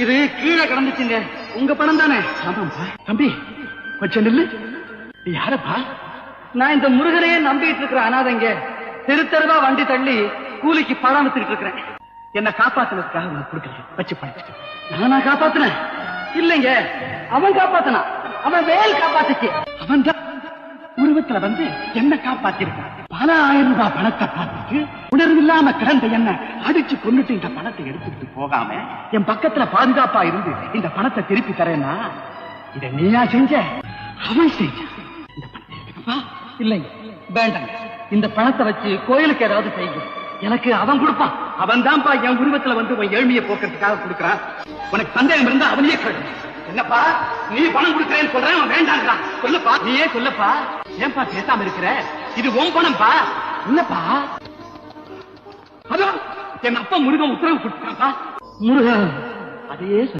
இது கீழே கிடந்துச்சுங்க. உங்க பணம் தானே? ஆமாப்பா. தம்பி கொஞ்சம் நில்லு. யாரப்பா? நான் இந்த முருகனையே நம்பிட்டு இருக்கிற அனாதைங்க. தெரு தெருவா வண்டி தள்ளி கூலிக்கு பணம் வித்துக்கிட்டு இருக்கிறேன். என்ன காப்பாத்துனதுக்காக உனக்கு கொடுக்குறேன், வச்சு படிச்சுட்டு. நானா காப்பாத்துனேன்? இல்லைங்க, அவன் காப்பாத்தினான். அவன் வேல் காப்பாத்துச்சு. அவன் தான் உருவத்துல வந்து என்ன காப்பாத்திருக்கான். பல 1000 ரூபாய் பணத்தை பார்த்துட்டு உணர்வு இல்லாம கிடந்த என்ன அடிச்சு கொண்டுட்டு இந்த பணத்தை எடுத்துட்டு போகாம என் பக்கத்துல பாதுகாப்பா இருந்து இந்த பணத்தை திருப்பி தரேன்னா இத நீயா செஞ்ச? அவன் செஞ்ச. இந்த பணத்தை எடுக்கப்பா. இல்லைங்க, வேண்டாங்க. இந்த பணத்தை வச்சு கோயிலுக்கு ஏதாவது செய்யுங்க. எனக்கு அவன் கொடுப்பான். அவன் தான்ப்பா என் உருவத்துல வந்து உன் ஏழ்மையை போக்குறதுக்காக கொடுக்கறான். உனக்கு சந்தேகம் இருந்தா அவனையே கேளு. என்னப்பா நீ பணம் கொடுக்கறேன்னு சொல்றேன், அவன் வேண்டாங்கிறான். சொல்லப்பா, நீயே சொல்லப்பா. ஏன்பா பேசாம இருக்கிற? இது உன் பணம்பா. இல்லப்பா, அதோ என் அப்பா முருகன் உத்தரவு கொடுத்தாப்பா. முருகன் அதையே